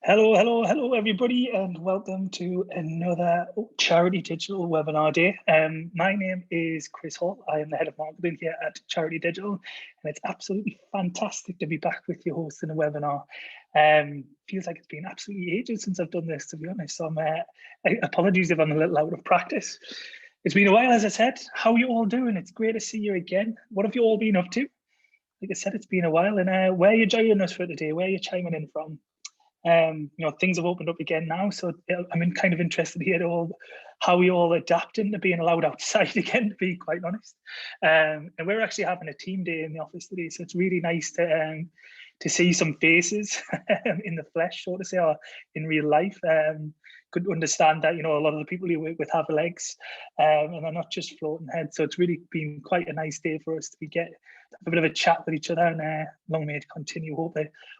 Hello, everybody, and welcome to another Charity Digital webinar day. My name is Chris Hall. I am the head of marketing here at Charity Digital, and it's absolutely fantastic to be back with you hosting a webinar. Feels like it's been absolutely ages since I've done this, to be honest. So apologies if I'm a little out of practice. It's been a while, as I said. How are you all doing? It's great to see you again. What have you all been up to? Like I said, it's been a while, and where are you joining us for today? Where are you chiming in from? Things have opened up again now, so I'm kind of interested to hear how we all adapting to being allowed outside again, to be quite honest. And we're actually having a team day in the office today, so it's really nice to see some faces in the flesh, so to say, or in real life. Could understand that, a lot of the people you work with have legs, and they're not just floating heads. So it's really been quite a nice day for us to have a bit of a chat with each other, and long may it continue.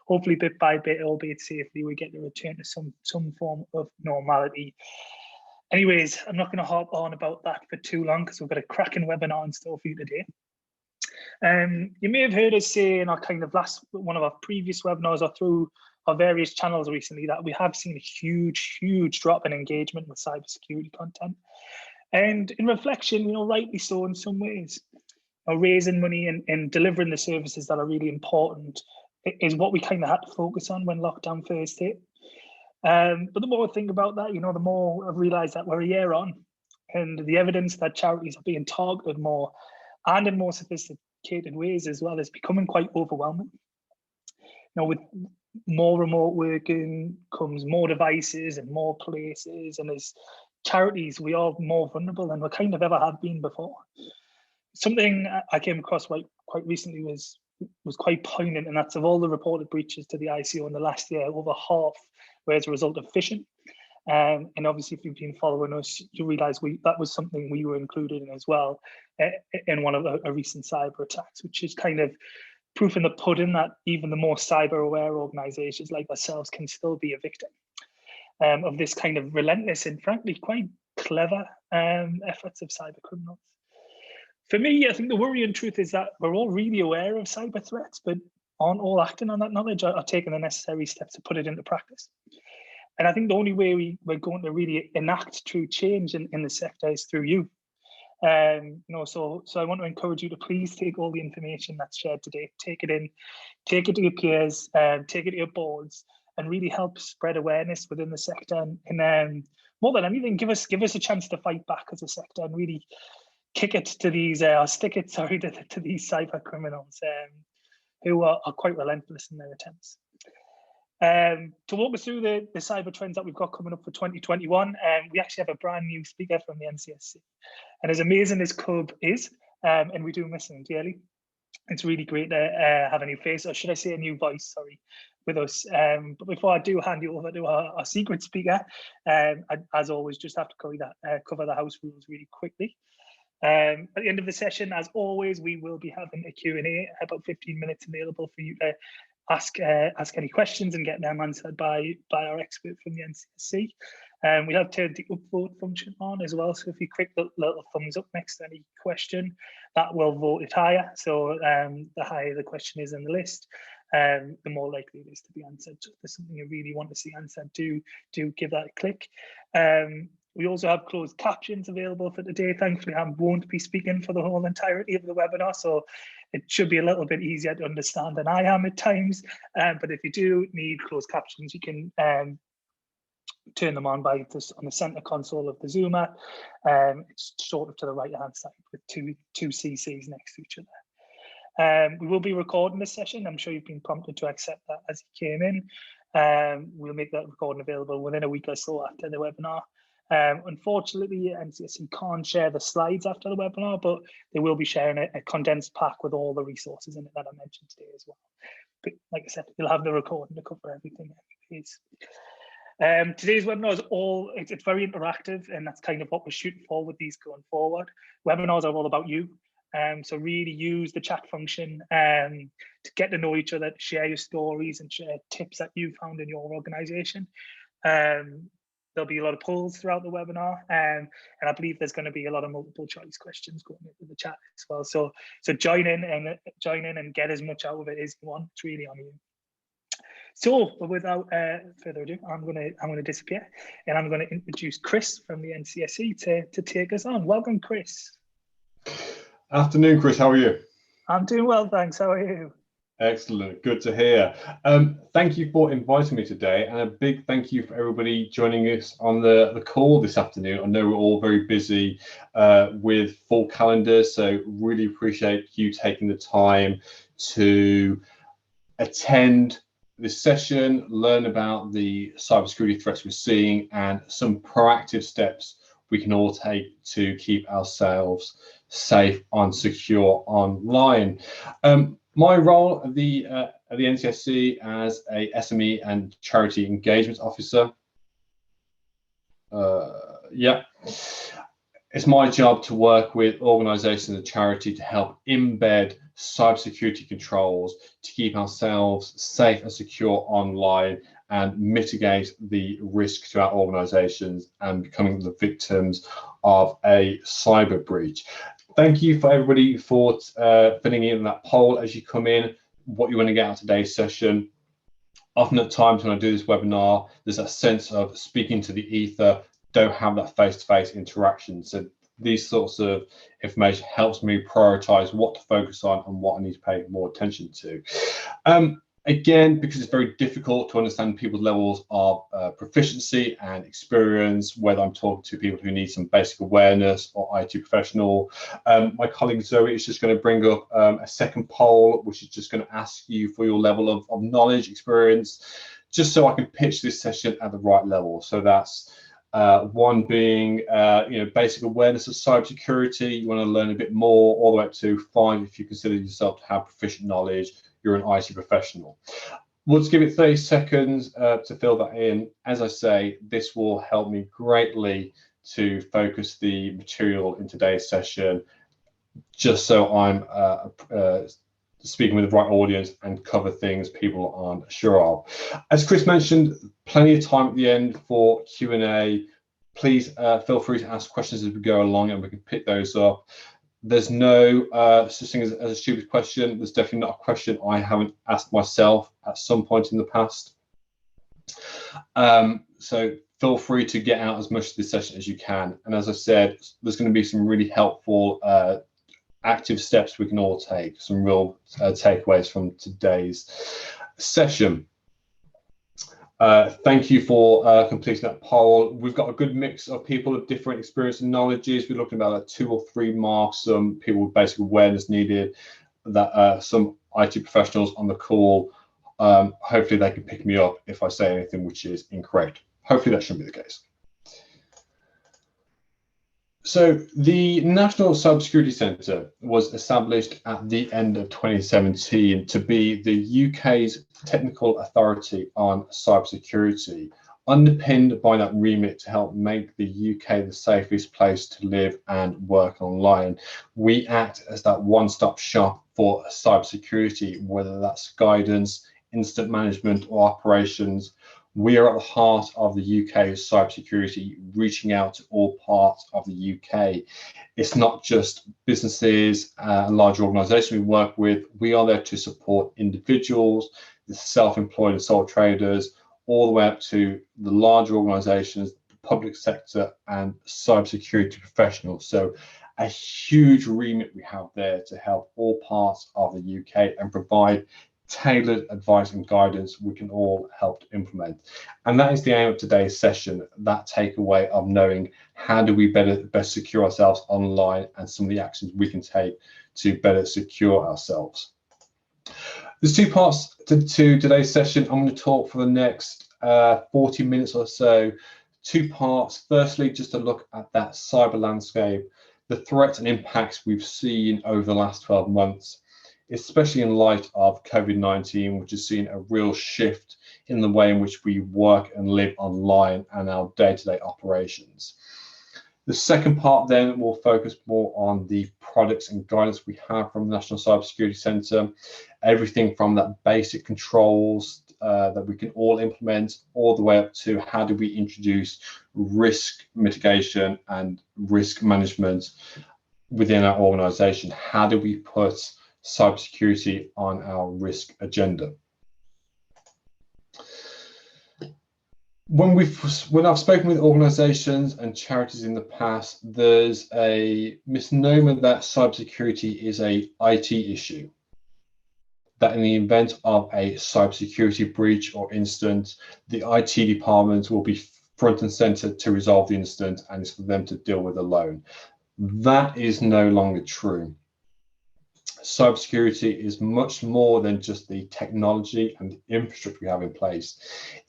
Hopefully bit by bit, albeit safely, we get to return to some form of normality. Anyways, I'm not going to harp on about that for too long because we've got a cracking webinar in store for you today. You may have heard us say in our kind of one of our previous webinars or through our various channels recently that we have seen a huge drop in engagement with cybersecurity content. And in reflection, rightly so in some ways. Raising money and delivering the services that are really important is what we kind of had to focus on when lockdown first hit. But the more I think about that, the more I've realised that we're a year on, and the evidence that charities are being targeted more and in more sophisticated ways as well is becoming quite overwhelming. With more remote working comes more devices and more places, and as charities, we are more vulnerable than we kind of ever have been before. Something I came across quite recently was quite poignant, and that's of all the reported breaches to the ICO in the last year, over half were as a result of phishing. And obviously, if you've been following us, you realise that was something we were included in as well in one of a recent cyber attacks, which is kind of proof in the pudding that even the more cyber aware organisations like ourselves can still be a victim of this kind of relentless and frankly quite clever efforts of cyber criminals. For me, I think the worrying truth is that we're all really aware of cyber threats, but aren't all acting on that knowledge or taking the necessary steps to put it into practice. And I think the only way we're going to really enact true change in the sector is through you. So I want to encourage you to please take all the information that's shared today, take it in, take it to your peers, take it to your boards, and really help spread awareness within the sector. And more than anything, give us a chance to fight back as a sector and really kick it to these, or stick it, sorry, to these cyber criminals who are quite relentless in their attempts. To walk us through the cyber trends that we've got coming up for 2021, we actually have a brand new speaker from the NCSC. And as amazing as Cub is, and we do miss him dearly, it's really great to have a new face, or should I say a new voice, sorry, with us. But before I do hand you over to our secret speaker, as always, just have to cover the house rules really quickly. At the end of the session, as always, we will be having a Q&A, about 15 minutes available for you to ask any questions and get them answered by our expert from the NCSC. We have turned the upvote function on as well, so if you click the little thumbs up next to any question, that will vote it higher. So the higher the question is in the list, the more likely it is to be answered. So if there's something you really want to see answered, do give that a click. We also have closed captions available for today. Thankfully, I won't be speaking for the whole entirety of the webinar, so it should be a little bit easier to understand than I am at times. But if you do need closed captions, you can turn them on on the center console of the Zoom app. It's sort of to the right-hand side with two CCs next to each other. We will be recording this session. I'm sure you've been prompted to accept that as you came in. We'll make that recording available within a week or so after the webinar. Unfortunately, NCSC can't share the slides after the webinar, but they will be sharing a condensed pack with all the resources in it that I mentioned today as well. But like I said, you'll have the recording to cover everything. Today's webinar is it's very interactive, and that's kind of what we're shooting for with these going forward. Webinars are all about you. So really use the chat function to get to know each other, to share your stories and share tips that you found in your organization. There'll be a lot of polls throughout the webinar, and I believe there's going to be a lot of multiple choice questions going into the chat as well. So join in and get as much out of it as you want. It's really on you. So, without further ado, I'm gonna disappear, and I'm gonna introduce Chris from the NCSE to take us on. Welcome, Chris. Afternoon, Chris. How are you? I'm doing well, thanks. How are you? Excellent. Good to hear. Thank you for inviting me today, and a big thank you for everybody joining us on the call this afternoon. I know we're all very busy with full calendars, so really appreciate you taking the time to attend this session, learn about the cybersecurity threats we're seeing, and some proactive steps we can all take to keep ourselves safe and secure online. My role at the NCSC as a SME and charity engagement officer, it's my job to work with organisations and charity to help embed cybersecurity controls to keep ourselves safe and secure online and mitigate the risk to our organisations and becoming the victims of a cyber breach. Thank you for everybody for filling in that poll as you come in, what you want to get out of today's session. Often at times when I do this webinar, there's a sense of speaking to the ether, don't have that face-to-face interaction. So these sorts of information helps me prioritize what to focus on and what I need to pay more attention to. Again, because it's very difficult to understand people's levels of proficiency and experience, whether I'm talking to people who need some basic awareness or IT professional. My colleague Zoe is just going to bring up a second poll, which is just going to ask you for your level of knowledge, experience, just so I can pitch this session at the right level. So that's one being, basic awareness of cybersecurity. You want to learn a bit more, all the way up to 5 if you consider yourself to have proficient knowledge. You're an IT professional. We'll just give it 30 seconds to fill that in. As I say, this will help me greatly to focus the material in today's session, just so I'm speaking with the right audience and cover things people aren't sure of. As Chris mentioned, plenty of time at the end for Q&A. Please feel free to ask questions as we go along and we can pick those up. There's no such thing as a stupid question. There's definitely not a question I haven't asked myself at some point in the past. So feel free to get out as much of this session as you can. And as I said, there's going to be some really helpful active steps we can all take, some real takeaways from today's session. Thank you for completing that poll. We've got a good mix of people of different experience and knowledges. We're looking about 2 or 3 marks, some people with basic awareness needed, that some IT professionals on the call. Hopefully they can pick me up if I say anything which is incorrect. Hopefully that shouldn't be the case. So the National Cybersecurity Centre was established at the end of 2017 to be the UK's technical authority on cybersecurity, underpinned by that remit to help make the UK the safest place to live and work online. We act as that one-stop shop for cybersecurity, whether that's guidance, incident management or operations. We are at the heart of the UK's cybersecurity, reaching out to all parts of the UK. It's not just businesses and large organisations we work with. We are there to support individuals, the self-employed and sole traders, all the way up to the larger organisations, the public sector and cybersecurity professionals. So a huge remit we have there to help all parts of the UK and provide tailored advice and guidance we can all help to implement. And that is the aim of today's session, that takeaway of knowing how do we best secure ourselves online and some of the actions we can take to better secure ourselves. There's 2 parts to today's session. I'm going to talk for the next 40 minutes or so. 2 parts. Firstly, just a look at that cyber landscape, the threats and impacts we've seen over the last 12 months, especially in light of COVID-19, which has seen a real shift in the way in which we work and live online and our day-to-day operations. The second part then will focus more on the products and guidance we have from the National Cybersecurity Centre, everything from that basic controls that we can all implement, all the way up to how do we introduce risk mitigation and risk management within our organisation. How do we put cybersecurity on our risk agenda? when I've spoken with organizations and charities in the past, there's a misnomer that cybersecurity is a IT issue. That in the event of a cybersecurity breach or incident, the IT department will be front and center to resolve the incident, and it's for them to deal with alone. That is no longer true. Cybersecurity is much more than just the technology and the infrastructure we have in place.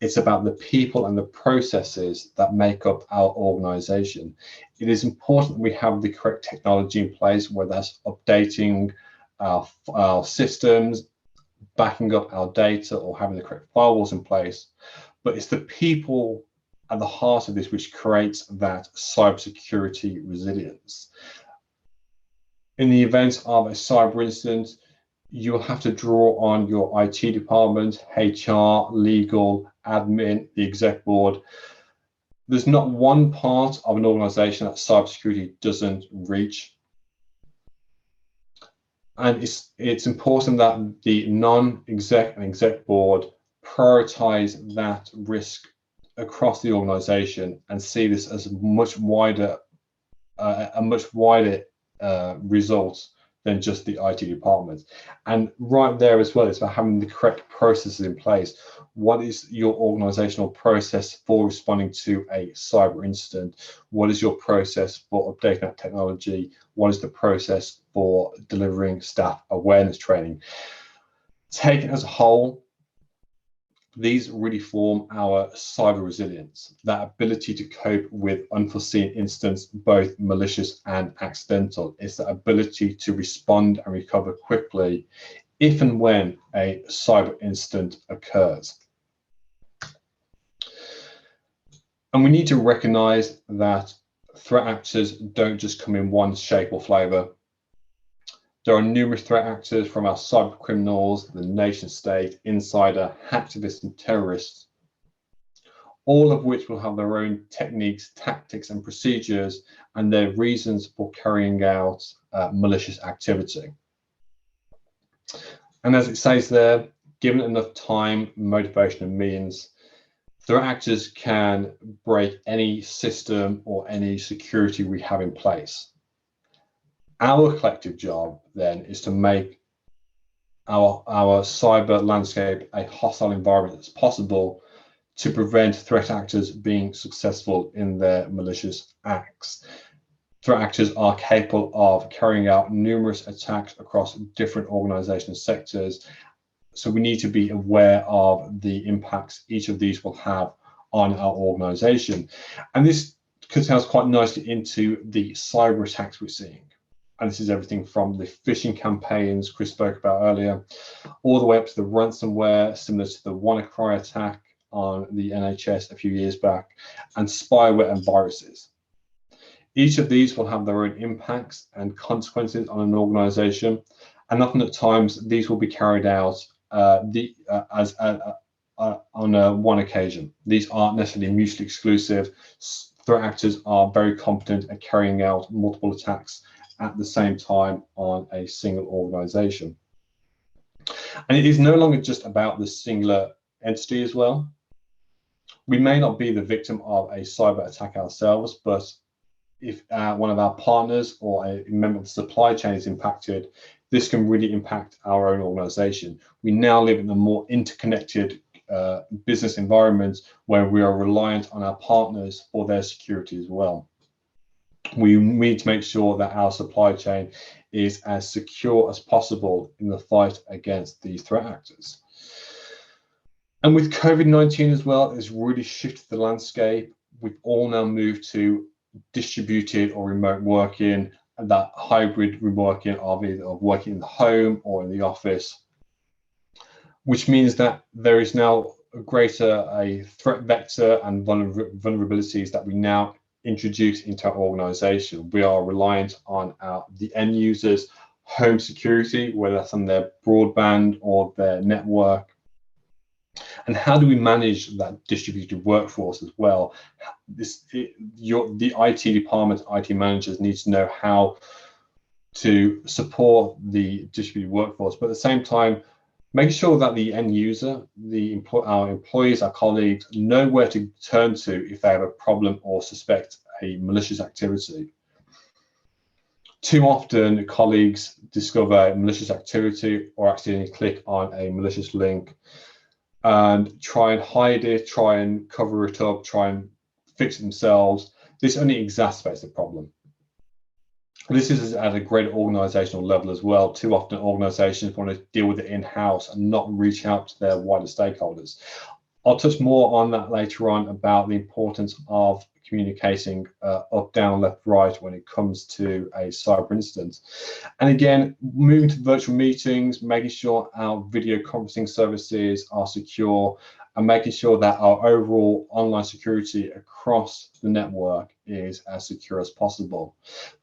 It's about the people and the processes that make up our organization. It is important that we have the correct technology in place, whether that's updating our systems, backing up our data, or having the correct firewalls in place. But it's the people at the heart of this which creates that cybersecurity resilience. In the event of a cyber incident, you'll have to draw on your IT department, HR, legal, admin, the exec board. There's not one part of an organization that cybersecurity doesn't reach. And it's important that the non-exec and exec board prioritize that risk across the organization and see this as a much wider result than just the IT department. And right there as well, it's about having the correct processes in place. What is your organizational process for responding to a cyber incident? What is your process for updating that technology? What is the process for delivering staff awareness training? Taken as a whole, these really form our cyber resilience, that ability to cope with unforeseen incidents, both malicious and accidental. It's the ability to respond and recover quickly if and when a cyber incident occurs. And we need to recognize that threat actors don't just come in one shape or flavor. There are numerous threat actors, from our cyber criminals, the nation state, insider, hacktivists, and terrorists, all of which will have their own techniques, tactics, and procedures, and their reasons for carrying out malicious activity. And as it says there, given enough time, motivation, and means, threat actors can break any system or any security we have in place. Our collective job then is to make our cyber landscape a hostile environment as possible to prevent threat actors being successful in their malicious acts. Threat actors are capable of carrying out numerous attacks across different organizational sectors, so we need to be aware of the impacts each of these will have on our organization. And this curtails quite nicely into the cyber attacks we're seeing. And this is everything from the phishing campaigns Chris spoke about earlier, all the way up to the ransomware, similar to the WannaCry attack on the NHS a few years back, and spyware and viruses. Each of these will have their own impacts and consequences on an organization, and often at times these will be carried out on one occasion. These aren't necessarily mutually exclusive. Threat actors are very competent at carrying out multiple attacks at the same time on a single organization. And it is no longer just about the singular entity as well. We may not be the victim of a cyber attack ourselves, but if one of our partners or a member of the supply chain is impacted, this can really impact our own organization. We now live in a more interconnected business environment where we are reliant on our partners for their security as well. We need to make sure that our supply chain is as secure as possible in the fight against these threat actors. And with COVID-19 as well, it's really shifted the landscape. We've all now moved to distributed or remote working, and that hybrid working of either working in the home or in the office, which means that there is now a threat vector and vulnerabilities that we now introduce into our organization. We are reliant on the end users' home security, whether that's on their broadband or their network. And how do we manage that distributed workforce as well? The IT department, IT managers need to know how to support the distributed workforce, but at the same time, Making sure that the end user, our employees, our colleagues know where to turn to if they have a problem or suspect a malicious activity. Too often, colleagues discover malicious activity or accidentally click on a malicious link and try and hide it, try and cover it up, try and fix it themselves. This only exacerbates the problem. This is at a great organizational level as well. Too often organizations want to deal with it in-house and not reach out to their wider stakeholders. I'll touch more on that later on about the importance of communicating up, down, left, right when it comes to a cyber incident. And again, moving to virtual meetings, making sure our video conferencing services are secure, and making sure that our overall online security across the network is as secure as possible.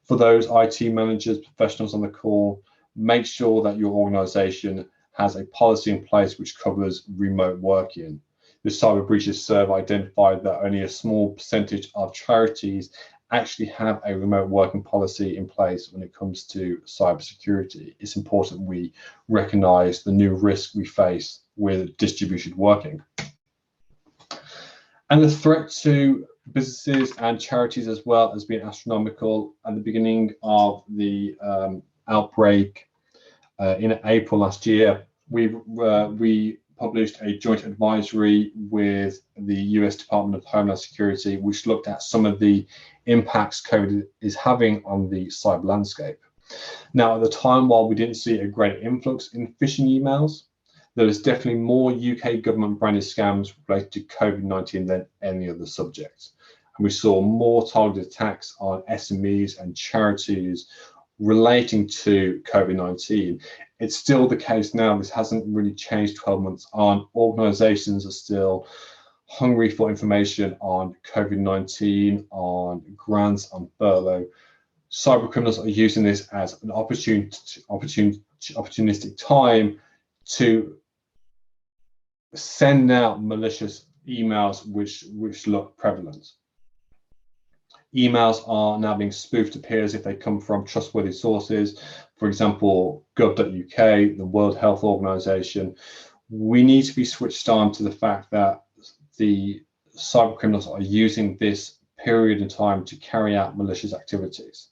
For those IT managers, professionals on the call, make sure that your organization has a policy in place which covers remote working. The Cyber Breaches Survey identified that only a small percentage of charities actually have a remote working policy in place when it comes to cybersecurity. It's important we recognize the new risk we face with distributed working. And the threat to businesses and charities as well has been astronomical. At the beginning of the outbreak in April last year, we published a joint advisory with the US Department of Homeland Security, which looked at some of the impacts COVID is having on the cyber landscape. Now, at the time, while we didn't see a great influx in phishing emails, there was definitely more UK government branded scams related to COVID-19 than any other subject. And we saw more targeted attacks on SMEs and charities relating to COVID-19. It's still the case now. This hasn't really changed 12 months on. Organizations are still hungry for information on COVID-19, on grants, on furlough. Cyber criminals are using this as an opportunistic time to send out malicious emails which look prevalent. Emails are now being spoofed to appear as if they come from trustworthy sources, for example, gov.uk, the World Health Organization. We need to be switched on to the fact that the cyber criminals are using this period in time to carry out malicious activities.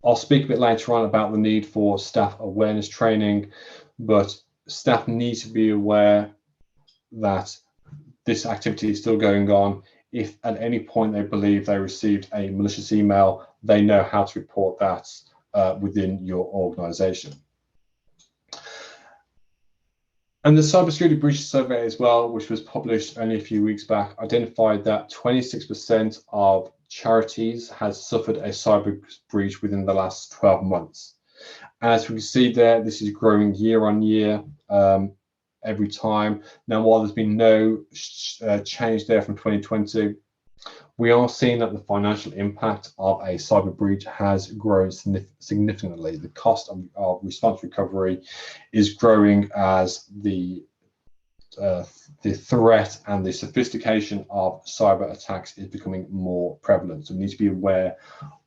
I'll speak a bit later on about the need for staff awareness training, but staff need to be aware that this activity is still going on. If at any point they believe they received a malicious email, they know how to report that within your organization. And the Cybersecurity Breaches Survey as well, which was published only a few weeks back, identified that 26% of charities has suffered a cyber breach within the last 12 months. As we can see there, this is growing year on year. Every time. Now, while there's been no change there from 2020, we are seeing that the financial impact of a cyber breach has grown significantly. The cost of response recovery is growing as the threat and the sophistication of cyber attacks is becoming more prevalent. So we need to be aware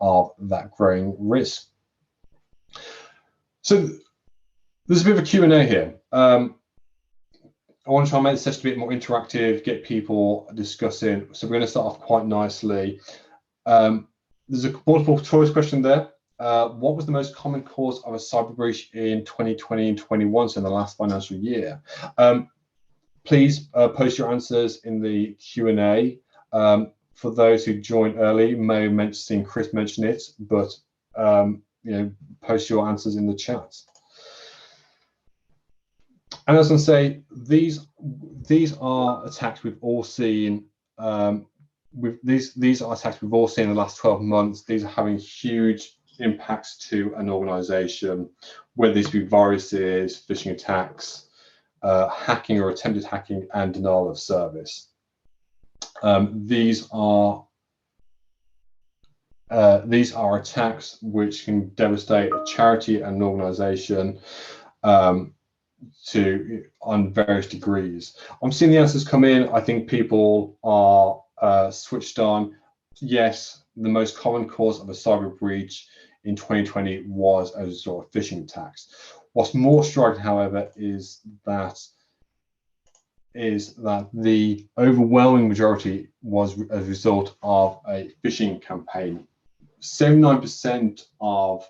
of that growing risk. So there's a bit of a Q&A here. I want to try and make the session a bit more interactive, get people discussing. So we're going to start off quite nicely. There's a multiple choice question there. What was the most common cause of a cyber breach in 2020 and 21, so in the last financial year? Please post your answers in the Q&A. For those who joined early, you may have seen Chris mention it, but post your answers in the chat. And as I say, these are attacks we've all seen. These are attacks we've all seen in the last 12 months. These are having huge impacts to an organization, whether these be viruses, phishing attacks, hacking or attempted hacking, and denial of service. These are attacks which can devastate a charity and an organization on various degrees. I'm seeing the answers come in. I think people are switched on. Yes, the most common cause of a cyber breach in 2020 was as a result of phishing attacks. What's more striking, however, is that the overwhelming majority was as a result of a phishing campaign. 79% of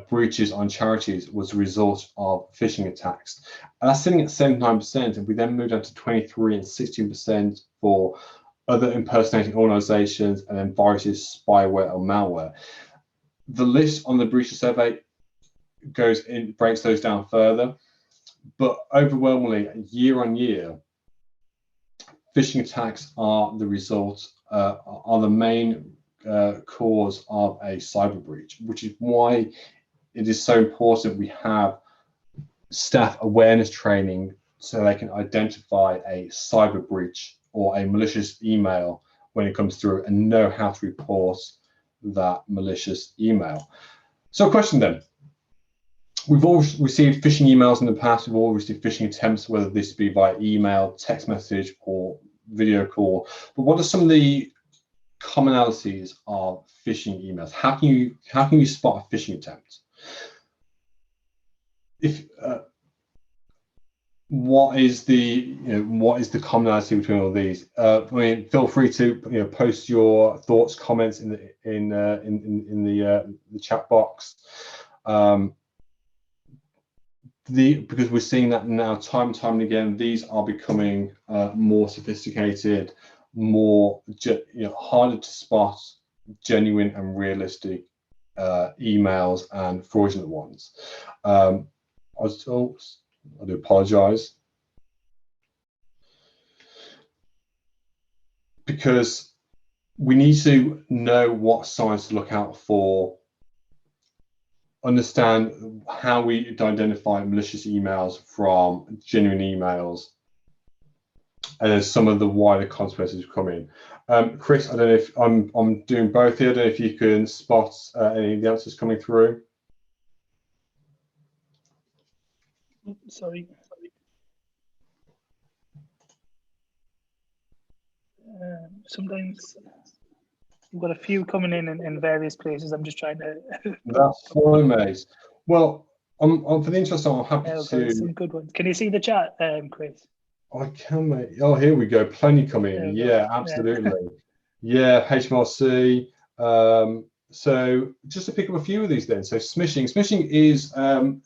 breaches on charities was a result of phishing attacks. And that's sitting at 79%, and we then moved on to 23 and 16% for other impersonating organizations, and then viruses, spyware, or malware. The list on the breaches survey breaks those down further, but overwhelmingly, year on year, phishing attacks are the result, are the main cause of a cyber breach, which is why it is so important we have staff awareness training so they can identify a cyber breach or a malicious email when it comes through and know how to report that malicious email. So, question then. We've all received phishing emails in the past. We've all received phishing attempts, whether this be via email, text message, or video call. But what are some of the commonalities of phishing emails? How can you spot a phishing attempt? What is the commonality between all these? I mean, feel free to post your thoughts, comments in the chat box. Because we're seeing that now time and time again, these are becoming more sophisticated, more harder to spot genuine and realistic emails and fraudulent ones. I do apologize, because we need to know what signs to look out for, understand how we identify malicious emails from genuine emails, and then some of the wider consequences come in. Chris, I don't know if I'm doing both here. I don't know if you can spot any of the answers coming through. Sorry. Sometimes we've got a few coming in various places. I'm just trying to. That's fine, mate. Well, for the interest, I'm happy to. Some good ones. Can you see the chat, Chris? I can, mate. Oh, here we go. Plenty coming in. Yeah, absolutely. Yeah, HMRC. So just to pick up a few of these then. So smishing is a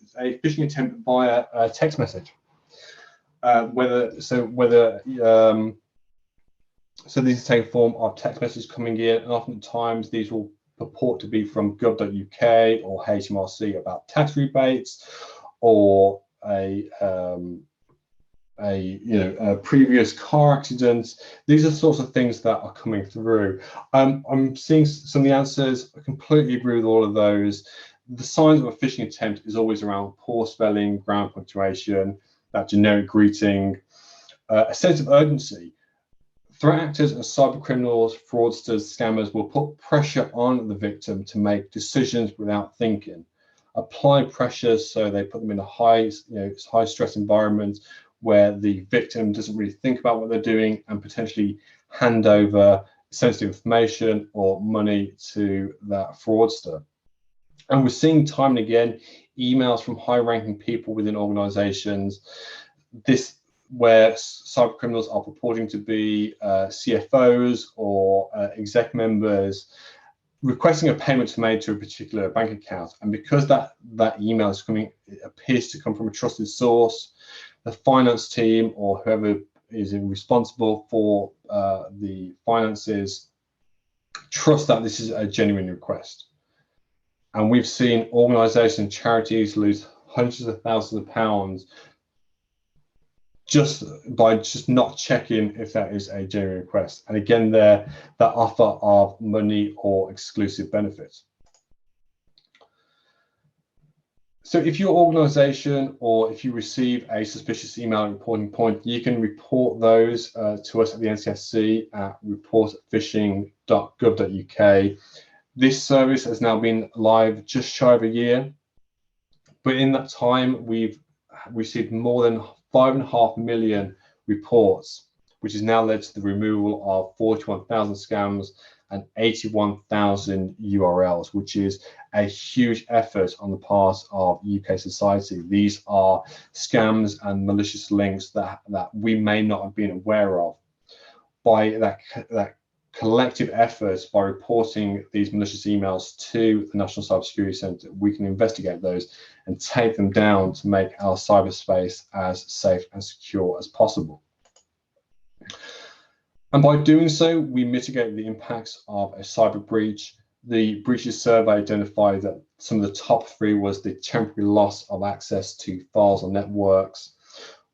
phishing attempt via a text message. So these take form of text messages coming in, and oftentimes these will purport to be from gov.uk or HMRC about tax rebates, or a previous car accident. These are sorts of things that are coming through. I'm seeing some of the answers. I completely agree with all of those. The signs of a phishing attempt is always around poor spelling, grammar, punctuation, that generic greeting, a sense of urgency. Threat actors and cyber criminals, fraudsters, scammers will put pressure on the victim to make decisions without thinking. Apply pressure, so they put them in a high stress environment where the victim doesn't really think about what they're doing and potentially hand over sensitive information or money to that fraudster. And we're seeing time and again emails from high-ranking people within organizations, where cyber criminals are purporting to be CFOs or exec members, requesting a payment made to a particular bank account. And because that email is coming, it appears to come from a trusted source, the finance team or whoever is responsible for the finances trust that this is a genuine request. And we've seen organizations, charities lose hundreds of thousands of pounds just by not checking if that is a genuine request. And again, that offer of money or exclusive benefits. So if your organization or if you receive a suspicious email reporting point, you can report those to us at the NCSC at report@phishing.gov.uk. This service has now been live just shy of a year, but in that time, we've received more than 5.5 million reports, which has now led to the removal of 41,000 scams and 81,000 URLs, which is a huge effort on the part of UK society. These are scams and malicious links that we may not have been aware of. By that collective efforts, by reporting these malicious emails to the National Cybersecurity Centre, we can investigate those and take them down to make our cyberspace as safe and secure as possible. And by doing so, we mitigate the impacts of a cyber breach. The breaches survey identified that some of the top three was the temporary loss of access to files or networks,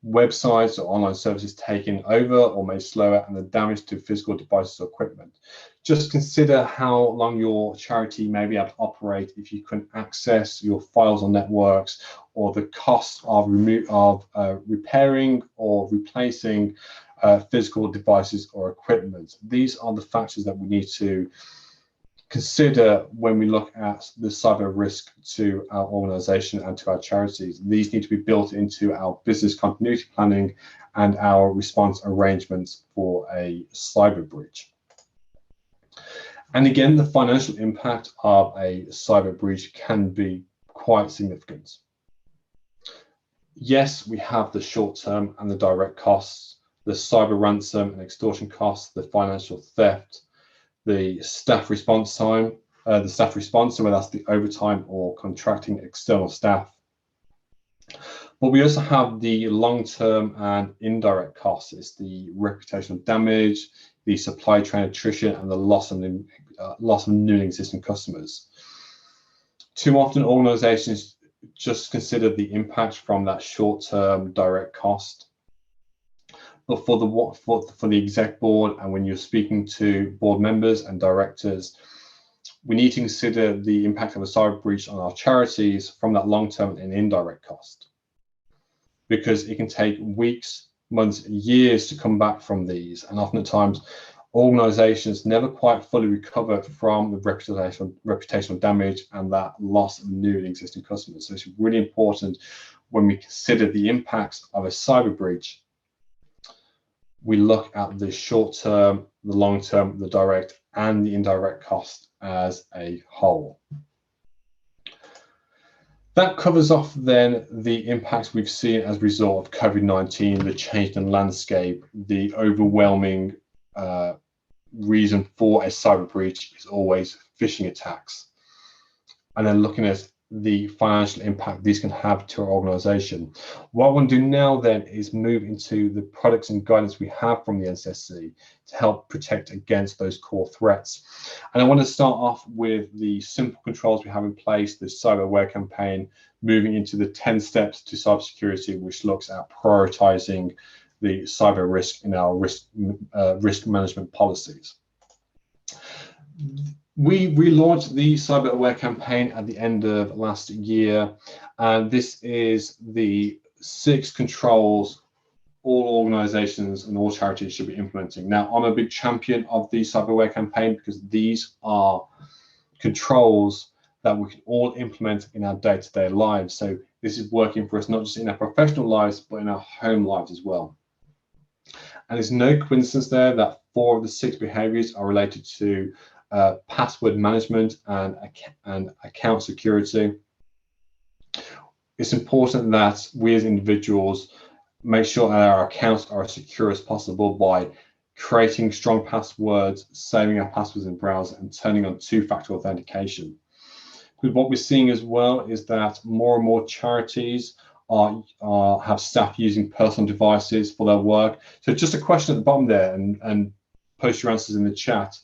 websites or online services taken over or made slower, and the damage to physical devices or equipment. Just consider how long your charity may be able to operate if you couldn't access your files or networks, or the cost of repairing or replacing physical devices or equipment. These are the factors that we need to consider when we look at the cyber risk to our organization and to our charities. These need to be built into our business continuity planning and our response arrangements for a cyber breach. And again, the financial impact of a cyber breach can be quite significant. Yes, we have the short-term and the direct costs, the cyber ransom and extortion costs, the financial theft, the staff response time, the staff response, so whether that's the overtime or contracting external staff. But we also have the long-term and indirect costs. It's the reputational damage, the supply chain attrition, and the loss of new and existing customers. Too often, organizations just consider the impact from that short-term direct cost. But for the exec board, and when you're speaking to board members and directors, we need to consider the impact of a cyber breach on our charities from that long-term and indirect cost, because it can take weeks, months, years to come back from these, and oftentimes organizations never quite fully recover from the reputational damage and that loss of new and existing customers. So it's really important when we consider the impacts of a cyber breach, we look at the short term, the long term, the direct and the indirect cost as a whole. That covers off then the impacts we've seen as a result of COVID-19, the change in landscape. The overwhelming reason for a cyber breach is always phishing attacks. And then looking at the financial impact these can have to our organization. What I want to do now then is move into the products and guidance we have from the NCSC to help protect against those core threats. And I want to start off with the simple controls we have in place, the cyber aware campaign, moving into the 10 steps to cybersecurity, which looks at prioritizing the cyber risk in our risk management policies. We relaunched the Cyber Aware campaign at the end of last year, and this is the 6 controls all organizations and all charities should be implementing. Now, I'm a big champion of the Cyber Aware campaign because these are controls that we can all implement in our day-to-day lives. So this is working for us not just in our professional lives, but in our home lives as well. And it's no coincidence there that 4 of the 6 behaviors are related to password management and account security. It's important that we as individuals make sure that our accounts are as secure as possible by creating strong passwords, saving our passwords in browser, and turning on 2-factor authentication. Because what we're seeing as well is that more and more charities have staff using personal devices for their work. So just a question at the bottom there, and post your answers in the chat.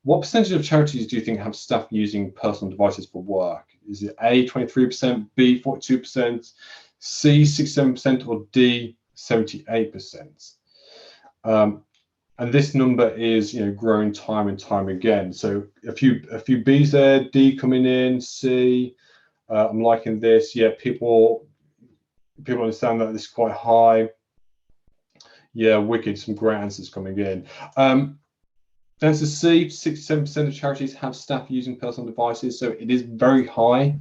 What percentage of charities do you think have staff using personal devices for work? Is it A, 23%, B, 42%, C, 67%, or D, 78%? And this number is, growing time and time again. So a few B's there, D coming in, C. I'm liking this. Yeah, people understand that this is quite high. Yeah, wicked. Some great answers coming in. Answer C, 67% of charities have staff using personal devices, so it is very high.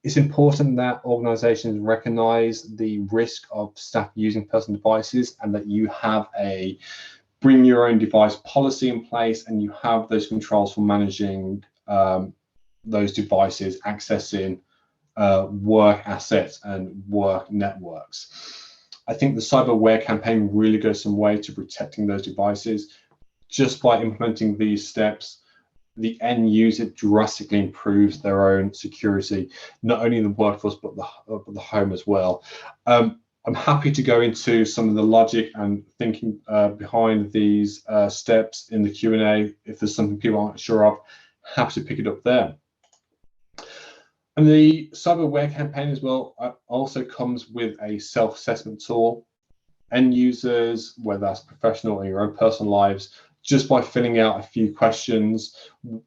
It's important that organizations recognize the risk of staff using personal devices and that you have a bring your own device policy in place, and you have those controls for managing those devices, accessing work assets and work networks. I think the cyberware campaign really goes some way to protecting those devices. Just by implementing these steps, the end user drastically improves their own security, not only in the workforce but the home as well. I'm happy to go into some of the logic and thinking behind these steps in the Q&A. If there's something people aren't sure of, happy to pick it up there. And the cyberware campaign as well also comes with a self-assessment tool. End users, whether that's professional or your own personal lives, just by filling out a few questions,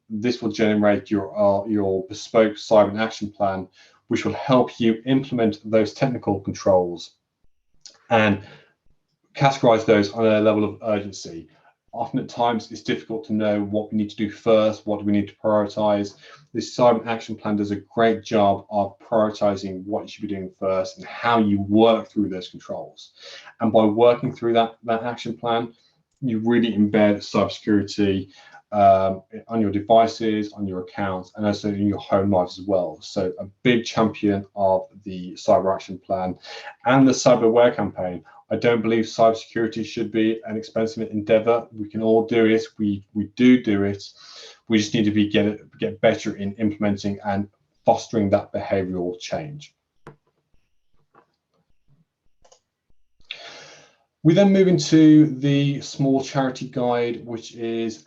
this will generate your bespoke cyber action plan, which will help you implement those technical controls and categorize those on a level of urgency. Often at times it's difficult to know what we need to do first, what do we need to prioritize. This cyber action plan does a great job of prioritizing what you should be doing first and how you work through those controls. And by working through that action plan, you really embed cybersecurity on your devices, on your accounts, and also in your home lives as well. So a big champion of the cyber action plan and the cyberware campaign. I don't believe cybersecurity should be an expensive endeavor. We can all do it. We do it. We just need to get better in implementing and fostering that behavioral change. We then move into the small charity guide, which is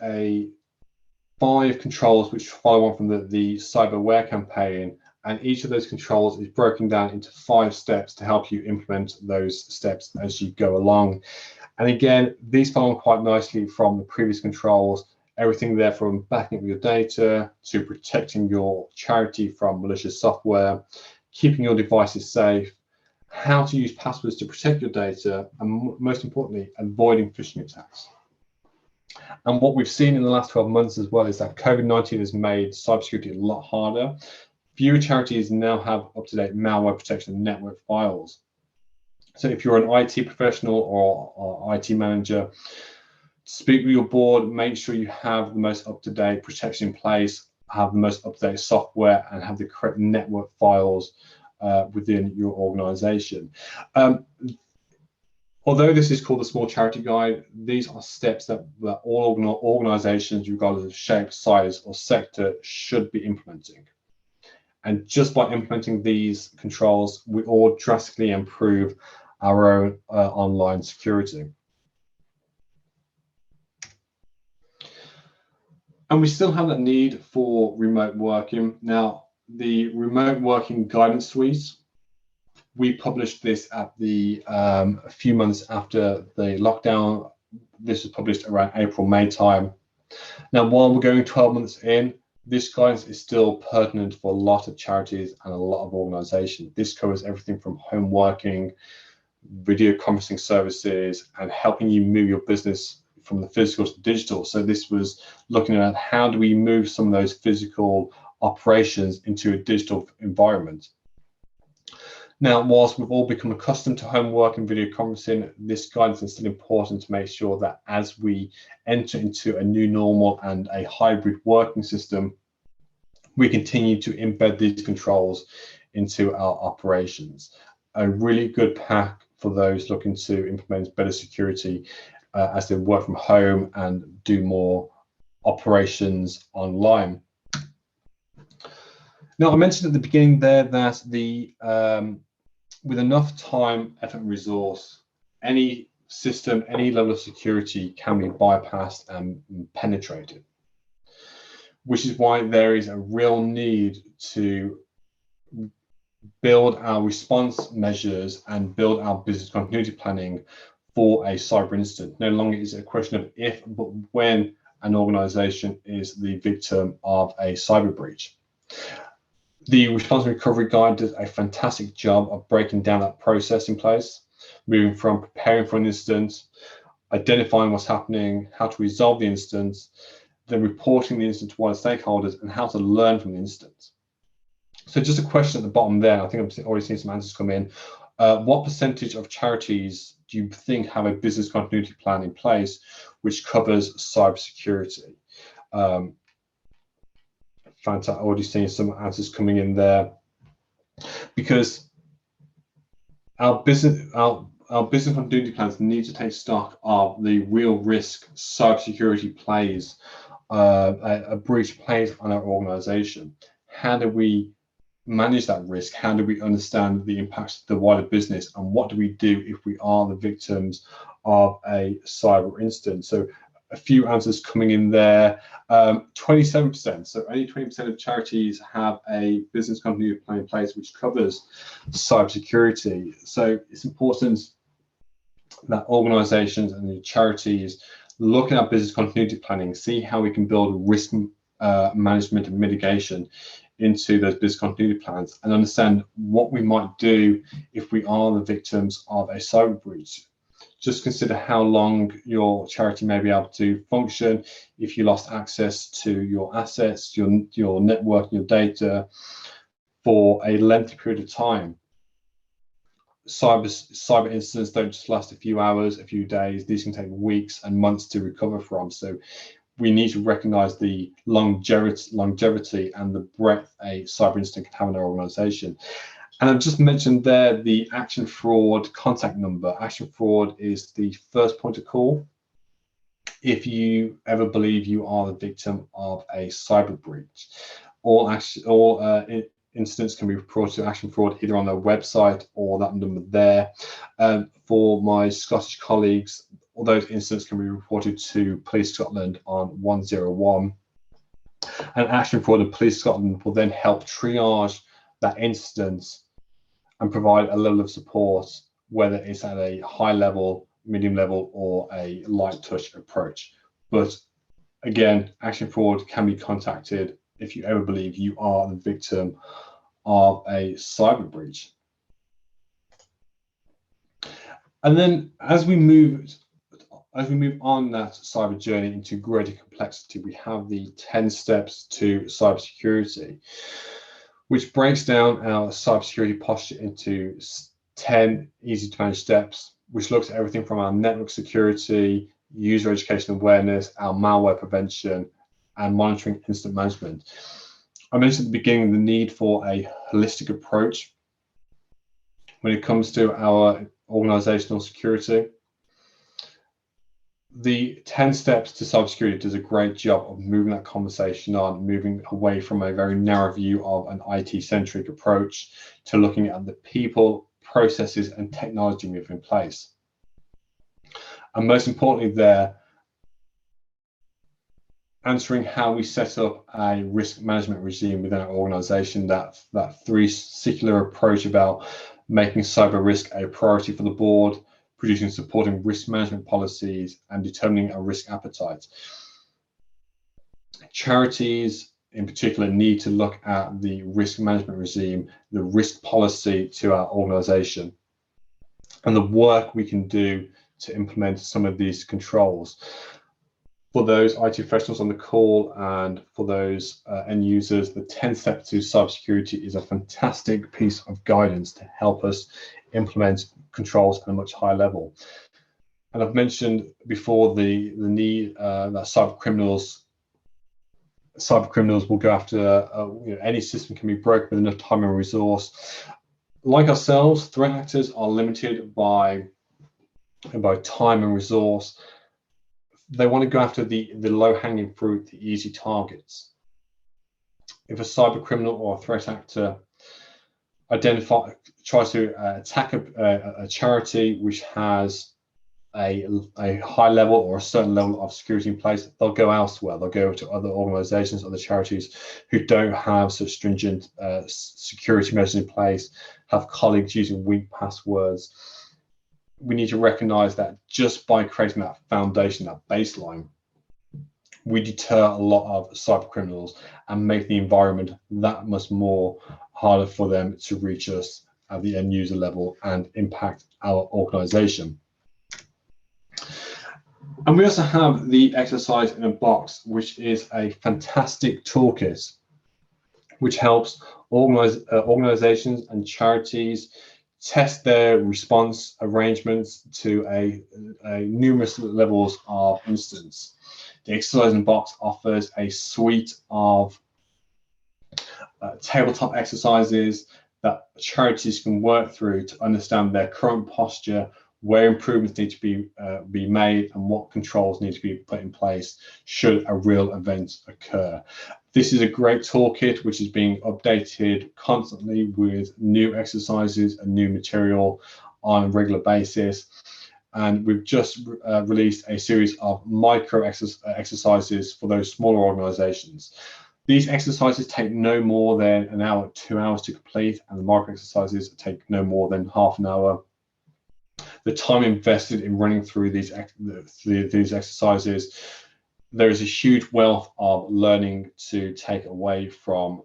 5 controls which follow on from the cyberware campaign, and each of those controls is broken down into 5 steps to help you implement those steps as you go along. And again, these follow on quite nicely from the previous controls. Everything there from backing up your data to protecting your charity from malicious software, keeping your devices safe, how to use passwords to protect your data, and most importantly, avoiding phishing attacks. And what we've seen in the last 12 months as well is that COVID-19 has made cybersecurity a lot harder. Fewer charities now have up-to-date malware protection and network files. So if you're an IT professional or IT manager, speak with your board, make sure you have the most up-to-date protection in place, have the most up-to-date software, and have the correct network files within your organization. Although this is called the Small Charity Guide, these are steps that all organizations, regardless of shape, size, or sector, should be implementing. And just by implementing these controls, we all drastically improve our own online security. And we still have that need for remote working. Now, the remote working guidance suite, we published this at a few months after the lockdown. This was published around April, May time. Now, while we're going 12 months in, this guidance is still pertinent for a lot of charities and a lot of organizations. This covers everything from home working, video conferencing services, and helping you move your business from the physical to digital. So this was looking at how do we move some of those physical operations into a digital environment. Now, whilst we've all become accustomed to home work and video conferencing, this guidance is still important to make sure that as we enter into a new normal and a hybrid working system, we continue to embed these controls into our operations. A really good pack for those looking to implement better security as they work from home and do more operations online. Now, I mentioned at the beginning there that with enough time, effort, and resource, any system, any level of security can be bypassed and penetrated, which is why there is a real need to build our response measures and build our business continuity planning for a cyber incident. No longer is it a question of if, but when an organization is the victim of a cyber breach. The Response and Recovery Guide does a fantastic job of breaking down that process in place, moving from preparing for an incident, identifying what's happening, how to resolve the incident, then reporting the incident to wider stakeholders, and how to learn from the incident. So just a question at the bottom there, I think I'm already seeing some answers come in. What percentage of charities do you think have a business continuity plan in place which covers cybersecurity? Fantastic. Already seeing some answers coming in there, because our business continuity plans need to take stock of the real risk cybersecurity plays, a breach plays on our organization. How do we manage that risk? How do we understand the impacts of the wider business, and what do we do if we are the victims of a cyber incident? So a few answers coming in there. 27%, so only 20% of charities have a business continuity plan in place which covers cybersecurity. So it's important that organizations and the charities look at our business continuity planning, see how we can build risk management and mitigation into those business continuity plans, and understand what we might do if we are the victims of a cyber breach. Just consider how long your charity may be able to function if you lost access to your assets, your network, your data for a lengthy period of time. Cyber incidents don't just last a few hours, a few days. These can take weeks and months to recover from. So we need to recognize the longevity and the breadth a cyber incident can have in our organization. And I've just mentioned there the Action Fraud contact number. Action Fraud is the first point of call if you ever believe you are the victim of a cyber breach. All incidents can be reported to Action Fraud either on their website or that number there. For my Scottish colleagues, all those incidents can be reported to Police Scotland on 101. And Action Fraud and Police Scotland will then help triage that incident and provide a level of support, whether it's at a high level, medium level, or a light touch approach. But again, Action Fraud can be contacted if you ever believe you are the victim of a cyber breach. And then as we move on that cyber journey into greater complexity, we have the 10 steps to cybersecurity, which breaks down our cybersecurity posture into 10 easy to manage steps, which looks at everything from our network security, user education awareness, our malware prevention, and monitoring incident management. I mentioned at the beginning the need for a holistic approach when it comes to our organizational security. The 10 steps to cybersecurity does a great job of moving that conversation on, moving away from a very narrow view of an IT-centric approach to looking at the people, processes, and technology we have in place. And most importantly there, answering how we set up a risk management regime within our organization, that three circular approach about making cyber risk a priority for the board, producing supporting risk management policies, and determining a risk appetite. Charities in particular need to look at the risk management regime, the risk policy to our organization, and the work we can do to implement some of these controls. For those IT professionals on the call and for those end users, the 10 steps to cybersecurity is a fantastic piece of guidance to help us implement controls at a much higher level. And I've mentioned before the need that cyber criminals will go after any system can be broken with enough time and resource. Like ourselves, threat actors are limited by time and resource. They want to go after the low-hanging fruit, the easy targets. If a cyber criminal or a threat actor tries to attack a charity which has a high level or a certain level of security in place, they'll go elsewhere. They'll go to other organizations, other charities who don't have such stringent security measures in place, have colleagues using weak passwords. We need to recognize that just by creating that foundation, that baseline, we deter a lot of cyber criminals and make the environment that much more harder for them to reach us at the end user level and impact our organization. And we also have the exercise in a box, which is a fantastic toolkit which helps organizations and charities test their response arrangements to a numerous levels of instance. The exercising box offers a suite of tabletop exercises that charities can work through to understand their current posture, where improvements need to be made, and what controls need to be put in place should a real event occur. This is a great toolkit which is being updated constantly with new exercises and new material on a regular basis. And we've just released a series of micro exercises for those smaller organizations. These exercises take no more than an hour, 2 hours to complete, and the micro exercises take no more than half an hour. The time invested in running through these exercises, there is a huge wealth of learning to take away from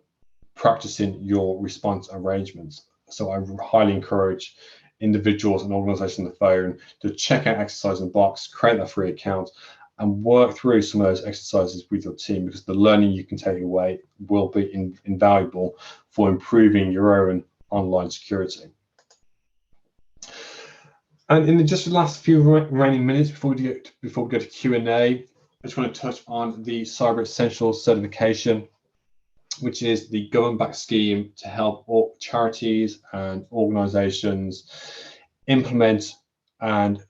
practicing your response arrangements. So I highly encourage individuals and organizations on the phone to check out Exercise in the Box, create that free account, and work through some of those exercises with your team, because the learning you can take away will be invaluable for improving your own online security. And in just the last few remaining minutes before we go to Q&A, I just want to touch on the Cyber Essentials certification, which is the government-backed scheme to help all charities and organizations implement and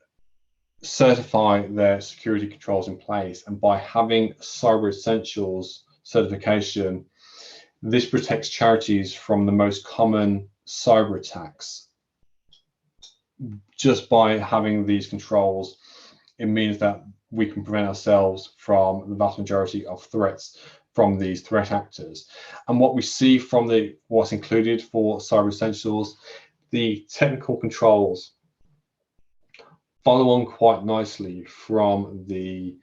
certify their security controls in place. And by having Cyber Essentials certification, this protects charities from the most common cyber attacks. Just by having these controls, it means that we can prevent ourselves from the vast majority of threats from these threat actors. And what we see from what's included for Cyber Essentials, the technical controls follow on quite nicely from the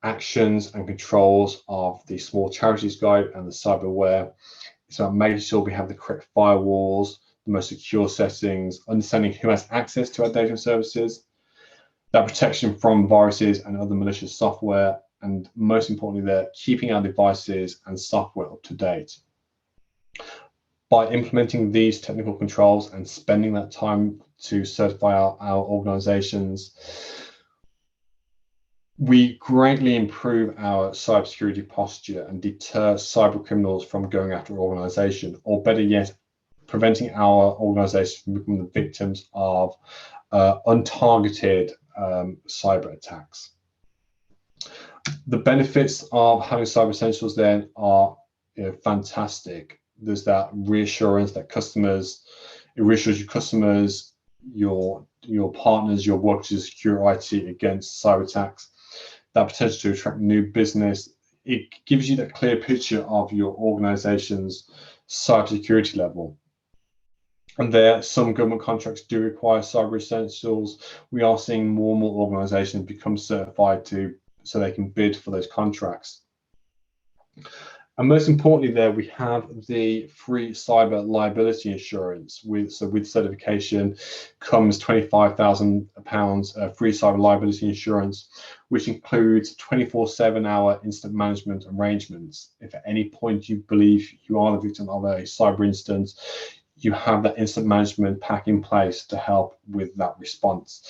actions and controls of the Small Charities Guide and the Cyberware. It's about making sure we have the correct firewalls, the most secure settings, understanding who has access to our data and services, that protection from viruses and other malicious software, and most importantly, they're keeping our devices and software up to date. By implementing these technical controls and spending that time to certify our organizations, we greatly improve our cybersecurity posture and deter cyber criminals from going after our organization, or better yet, preventing our organization from becoming the victims of untargeted cyber attacks. The benefits of having Cyber Essentials then are fantastic. There's that reassurance that it reassures your customers, your partners, your workers to secure IT against cyber attacks, that potential to attract new business. It gives you that clear picture of your organization's cybersecurity level. And some government contracts do require Cyber Essentials. We are seeing more and more organizations become certified so they can bid for those contracts. And most importantly, we have the free cyber liability insurance. With certification comes £25,000 free cyber liability insurance, which includes 24/7 hour instant management arrangements. If at any point you believe you are the victim of a cyber incident, you have that instant management pack in place to help with that response.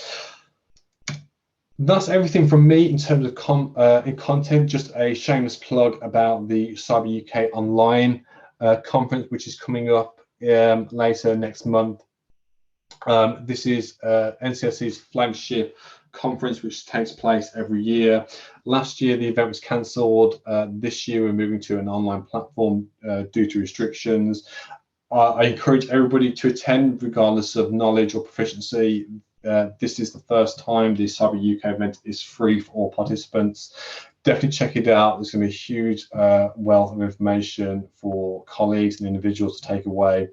That's everything from me in terms of content. Just a shameless plug about the Cyber UK Online conference, which is coming up later next month. This is NCSC's flagship conference, which takes place every year. Last year, the event was cancelled. This year, we're moving to an online platform due to restrictions. I encourage everybody to attend, regardless of knowledge or proficiency. This is the first time the Cyber UK event is free for all participants. Definitely check it out. There's going to be a huge wealth of information for colleagues and individuals to take away.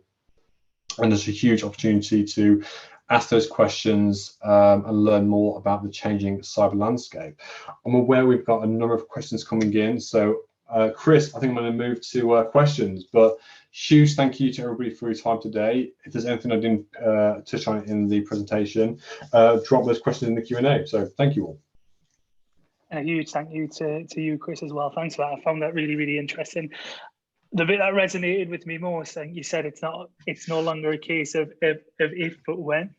And there's a huge opportunity to ask those questions and learn more about the changing cyber landscape. I'm aware we've got a number of questions coming in. So Chris, I think I'm going to move to questions, but huge thank you to everybody for your time today. If there's anything I didn't touch on in the presentation, drop those questions in the Q&A. So thank you all. And a huge thank you to you, Chris, as well. Thanks for that. I found that really, really interesting. the bit that resonated with me most, and you said it's no longer a case of if but when,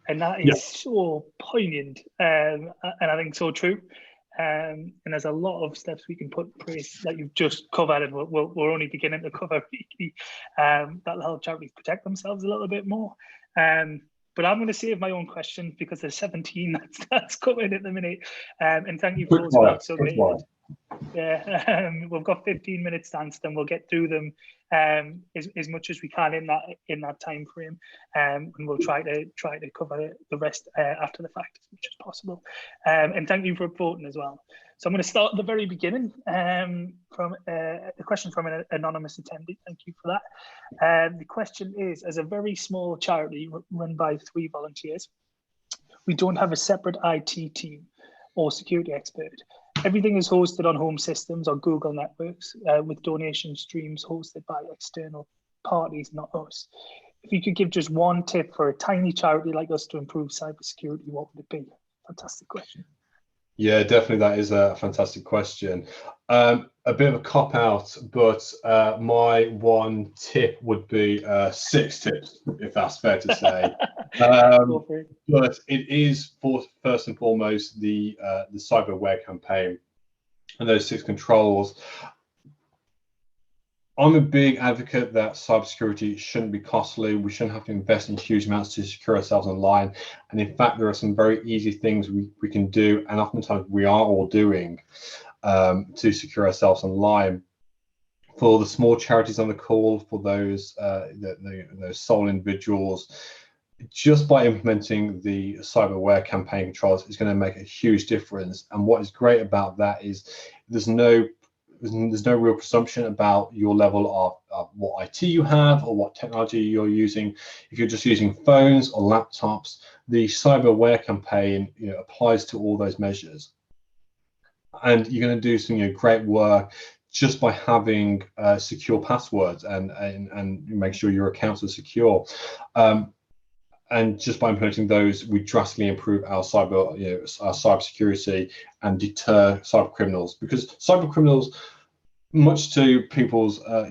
and that is so poignant, and I think so true. And there's a lot of steps we can put in place that you've just covered, and we're only beginning to cover really, that'll help charities protect themselves a little bit more. But I'm going to save my own question because there's 17 that's coming at the minute. And thank you for those who have submitted. Yeah, we've got 15 minutes to answer them. We'll get through them as much as we can in that time frame, and we'll try to cover the rest after the fact as much as possible. And thank you for voting as well. So I'm going to start at the very beginning from a question from an anonymous attendee. Thank you for that. The question is: as a very small charity run by 3 volunteers, we don't have a separate IT team or security expert. Everything is hosted on home systems or Google networks with donation streams hosted by external parties, not us. If you could give just one tip for a tiny charity like us to improve cybersecurity, what would it be? Fantastic question. Yeah, definitely. That is a fantastic question. A bit of a cop out, but my one tip would be 6 tips, if that's fair to say. But it is first and foremost the cyberware campaign and those 6 controls. I'm a big advocate that cybersecurity shouldn't be costly. We shouldn't have to invest in huge amounts to secure ourselves online. And in fact, there are some very easy things we can do, and oftentimes we are all doing to secure ourselves online. For the small charities on the call, for those those sole individuals, just by implementing the cyberware campaign controls is going to make a huge difference. And what is great about that is there's no real presumption about your level of what IT you have or what technology you're using. If you're just using phones or laptops, the cyberware campaign applies to all those measures. And you're going to do some great work just by having secure passwords and make sure your accounts are secure. And just by implementing those, we drastically improve our cyber security and deter cyber criminals. Because cyber criminals, much to people's, I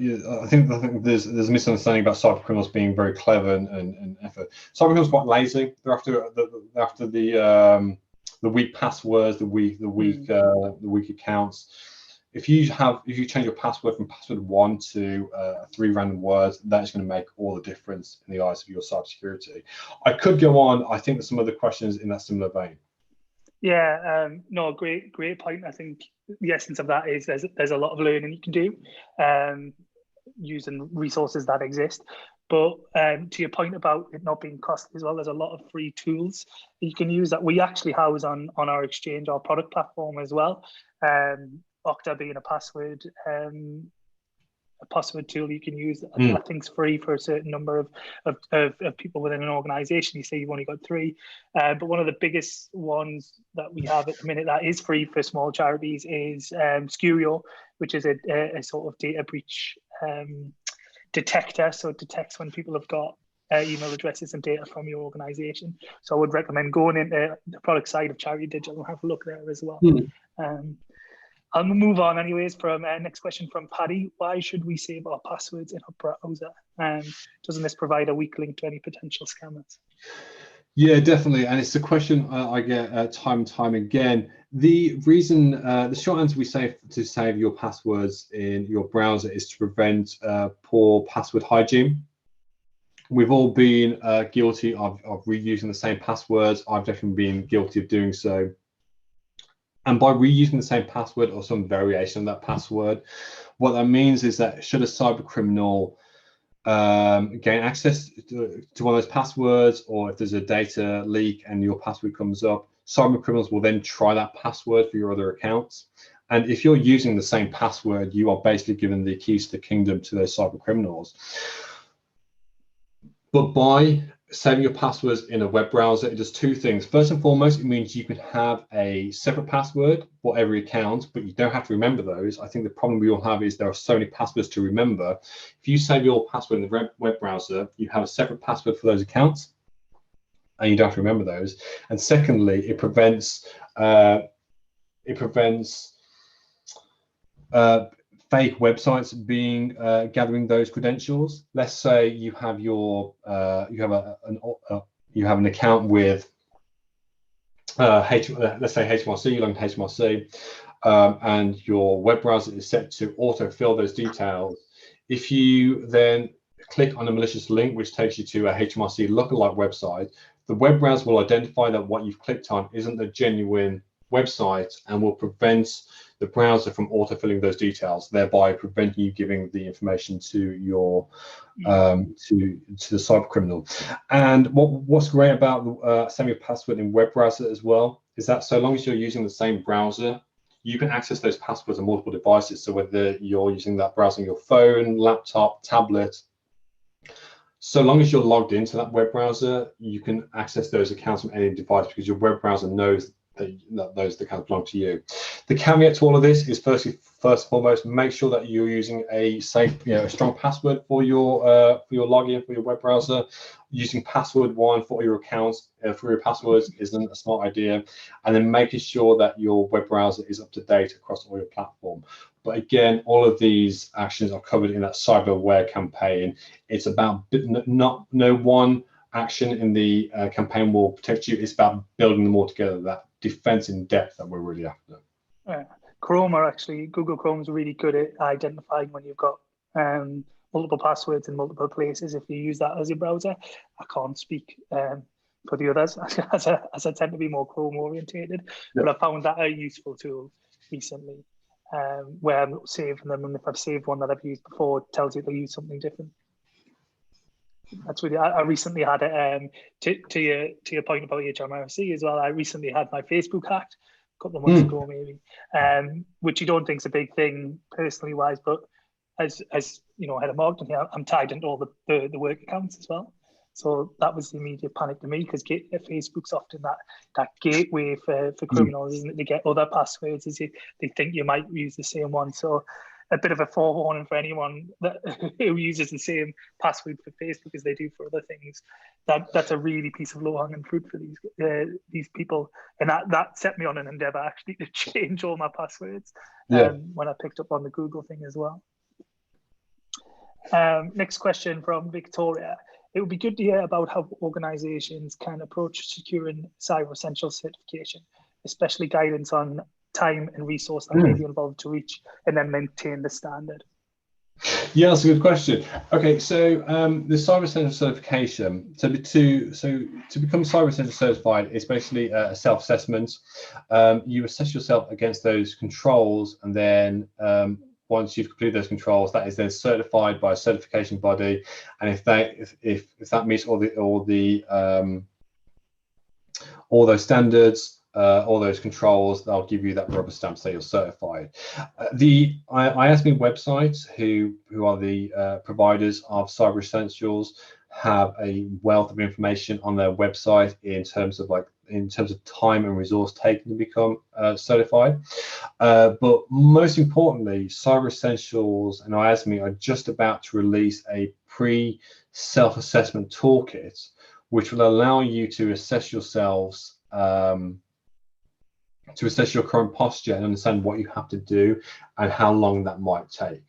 think there's a misunderstanding about cyber criminals being very clever and effort. Cyber criminals are quite lazy. They're after the weak passwords, the weak accounts. If you change your password from password 1 to 3 random words, that is going to make all the difference in the eyes of your cybersecurity. I could go on. I think there's some other questions in that similar vein. Yeah, no, great point. I think the essence of that is there's a lot of learning you can do using resources that exist. But to your point about it not being costly as well, there's a lot of free tools that you can use that we actually house on our Exchange, our product platform as well. Okta being a password tool you can use. I think it's free for a certain number of people within an organization. You say you've only got 3, but one of the biggest ones that we have at the minute that is free for small charities is Scurio, which is a sort of data breach detector. So it detects when people have got email addresses and data from your organization. So I would recommend going into the product side of Charity Digital and have a look there as well. I'll move on anyways from next question from Paddy. Why should we save our passwords in our browser? Doesn't this provide a weak link to any potential scammers? Yeah, definitely. And it's a question I get time and time again. The reason, the short answer we say to save your passwords in your browser is to prevent poor password hygiene. We've all been guilty of reusing the same passwords. I've definitely been guilty of doing so. And by reusing the same password or some variation of that password, what that means is that should a cyber criminal gain access to one of those passwords, or if there's a data leak and your password comes up, cyber criminals will then try that password for your other accounts. And if you're using the same password, you are basically given the keys to the kingdom to those cyber criminals. But by saving your passwords in a web browser, it does 2 things. First and foremost, it means you can have a separate password for every account, but you don't have to remember those. I think the problem we all have is there are so many passwords to remember. If you save your password in the web browser, you have a separate password for those accounts, and you don't have to remember those. And secondly, it prevents fake websites being gathering those credentials. Let's say you have your you have an account with let's say HMRC, you log into HMRC, and your web browser is set to autofill those details. If you then click on a malicious link which takes you to a HMRC lookalike website, the web browser will identify that what you've clicked on isn't the genuine website and will prevent the browser from autofilling those details, thereby preventing you giving the information to your to the cyber criminal. And what's great about setting a password in web browser as well is that so long as you're using the same browser, you can access those passwords on multiple devices. So whether you're using that browser on your phone, laptop, tablet, so long as you're logged into that web browser, you can access those accounts from any device because your web browser knows that those accounts belong to you. The caveat to all of this is first and foremost, make sure that you're using a safe, a strong password for your login for your web browser. Using password one for your accounts for your passwords isn't a smart idea, and then making sure that your web browser is up to date across all your platform. But again, all of these actions are covered in that cyberware campaign. It's about no one action in the campaign will protect you. It's about building them all together, that defense in depth that we're really after. Google Chrome is really good at identifying when you've got multiple passwords in multiple places. If you use that as your browser, I can't speak for the others as I tend to be more Chrome orientated, but I found that a useful tool recently where I'm saving them, and if I've saved one that I've used before, it tells you to use something different. That's really. I recently had it. To your point about HMRC as well. I recently had my Facebook hacked a couple of months ago, maybe, which you don't think is a big thing personally wise, but as you know, head of marketing here, I'm tied into all the work accounts as well. So that was the immediate panic to me because Facebook's often that gateway for criminals, isn't it? They get other passwords as they think you might use the same one. So a bit of a forewarning for anyone who uses the same password for Facebook as they do for other things. That's a really piece of low-hanging fruit for these people, and that set me on an endeavor actually to change all my passwords when I picked up on the Google thing as well. Next question from Victoria. It would be good to hear about how organizations can approach securing Cyber Essentials certification, especially guidance on time and resource that may be involved to reach and then maintain the standard. Yeah, that's a good question. Okay, so the Cyber Essentials certification, to become Cyber Essentials certified, it's basically a self-assessment. You assess yourself against those controls, and then once you've completed those controls, that is then certified by a certification body, and if that meets all those standards, all those controls, they'll give you that rubber stamp, so you're certified. The IASME website, who are the providers of Cyber Essentials, have a wealth of information on their website in terms of time and resource taken to become certified. But most importantly, Cyber Essentials and IASME are just about to release a pre-self-assessment toolkit, which will allow you to assess yourselves, to assess your current posture and understand what you have to do and how long that might take.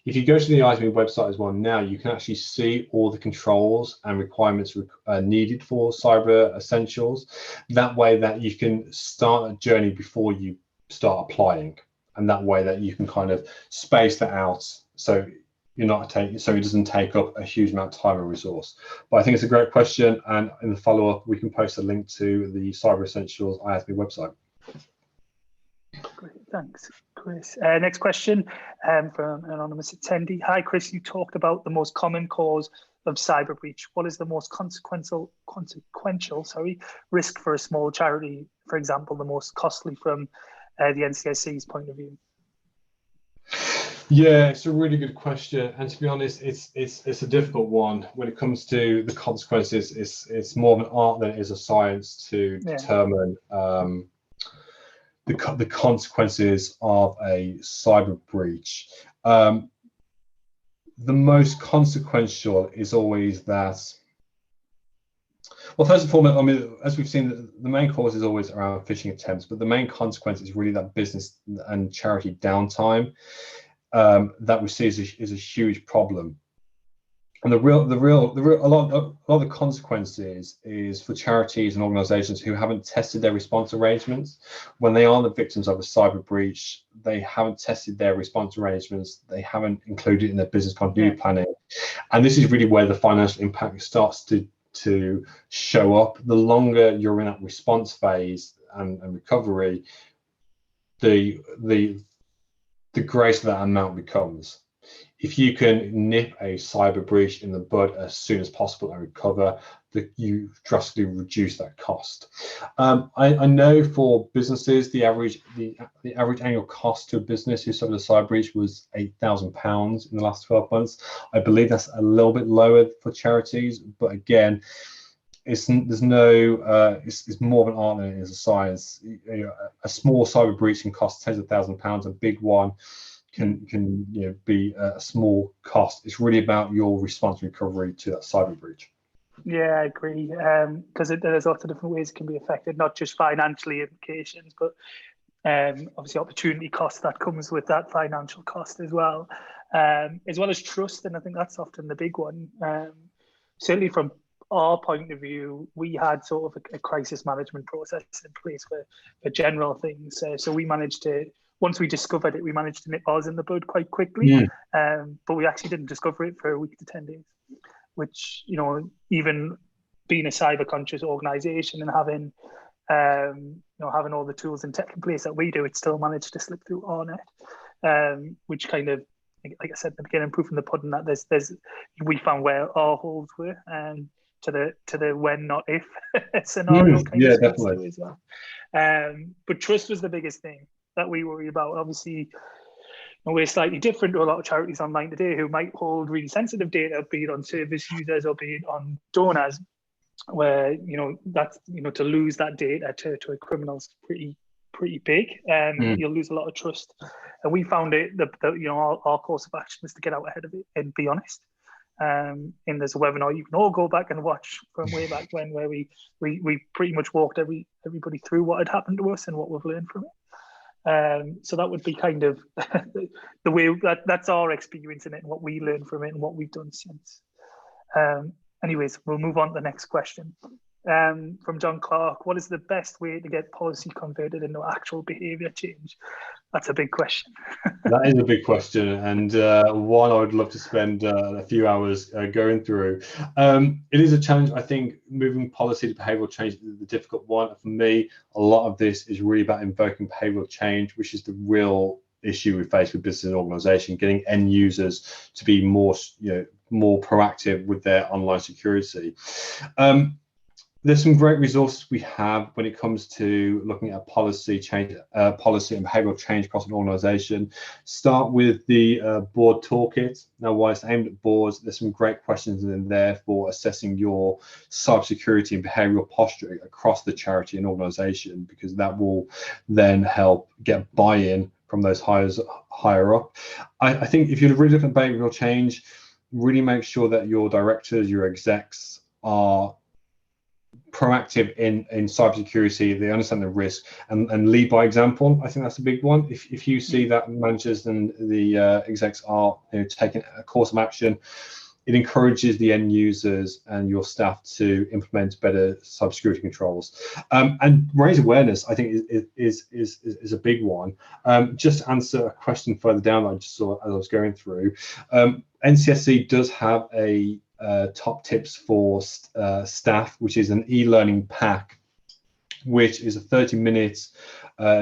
If you go to the IASME website as well now, you can actually see all the controls and requirements needed for Cyber Essentials. That way that you can start a journey before you start applying, and that way that you can kind of space that out so it doesn't take up a huge amount of time and resource. But I think it's a great question, and in the follow-up we can post a link to the Cyber Essentials IASME website. Great, thanks, Chris. Next question from an anonymous attendee. Hi, Chris. You talked about the most common cause of cyber breach. What is the most consequential risk for a small charity? For example, the most costly from the NCIC's point of view. Yeah, it's a really good question, and to be honest, it's a difficult one. When it comes to the consequences, it's more of an art than it is a science to determine the consequences of a cyber breach. The most consequential is always that. Well, first and foremost, I mean, as we've seen, the main cause is always around phishing attempts, but the main consequence is really that business and charity downtime. that we see is a huge problem. And a lot of the consequences is for charities and organisations who haven't tested their response arrangements. When they are the victims of a cyber breach, they haven't tested their response arrangements. They haven't included it in their business continuity planning, and this is really where the financial impact starts to show up. The longer you're in that response phase and recovery, the greater that amount becomes. If you can nip a cyber breach in the bud as soon as possible and recover, you drastically reduce that cost. I know for businesses, the average annual cost to a business who suffered a cyber breach was £8,000 in the last 12 months. I believe that's a little bit lower for charities, but again, it's more of an art than it is a science. A small cyber breach can cost tens of thousands of pounds. A big one can be a small cost. It's really about your response and recovery to that cyber breach. Yeah, I agree. Because there's lots of different ways it can be affected, not just financially implications, but obviously opportunity cost that comes with that financial cost as well as trust. And I think that's often the big one. Certainly from our point of view, we had sort of a crisis management process in place for general things. So we managed to, once we discovered it, we managed to nip ours in the bud quite quickly. But we actually didn't discover it for a week to 10 days, which, even being a cyber conscious organization and having all the tools and tech in place that we do, it still managed to slip through our net, which kind of, like I said at the beginning, proof in the pudding that we found where our holes were, to the when not if scenario kind of definitely as well. But trust was the biggest thing that we worry about. Obviously, we're slightly different to a lot of charities online today who might hold really sensitive data, be it on service users or be it on donors, where that's to lose that data to a criminal is pretty big. You'll lose a lot of trust. And we found it our course of action is to get out ahead of it and be honest. And there's a webinar you can all go back and watch from way back when, where we pretty much walked everybody through what had happened to us and what we've learned from it. So that would be kind of the way that's our experience in it and what we learned from it and what we've done since. Anyways, we'll move on to the next question. From John Clark, what is the best way to get policy converted into actual behaviour change? That's a big question. That is a big question, and one I would love to spend a few hours going through. It is a challenge. I think moving policy to behavioural change is the difficult one. For me, a lot of this is really about invoking behavioural change, which is the real issue we face with business and organisation, getting end users to be more proactive with their online security. There's some great resources we have when it comes to looking at policy change, policy and behavioural change across an organisation. Start with the board toolkit. Now, while it's aimed at boards, there's some great questions in there for assessing your cybersecurity and behavioural posture across the charity and organisation, because that will then help get buy-in from those higher up. I think if you're really looking at behavioural change, really make sure that your directors, your execs are proactive in cybersecurity. They understand the risk and lead by example. I think that's a big one. If you see that managers and the execs are taking a course of action, it encourages the end users and your staff to implement better cybersecurity controls. And raise awareness, I think, is a big one. Just to answer a question further down that I just saw as I was going through, NCSC does have a top tips for staff, which is an e-learning pack, which is a 30-minute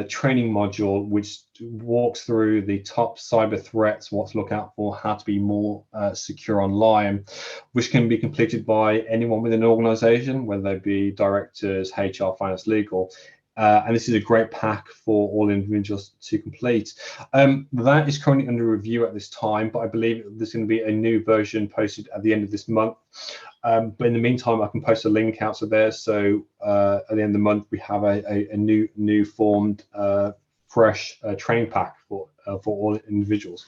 training module which walks through the top cyber threats, what to look out for, how to be more secure online, which can be completed by anyone within an organization, whether they be directors, HR, finance, legal. And this is a great pack for all individuals to complete. That is currently under review at this time, but I believe there's going to be a new version posted at the end of this month. But in the meantime, I can post a link out to there. So at the end of the month, we have a new formed, fresh training pack for all individuals.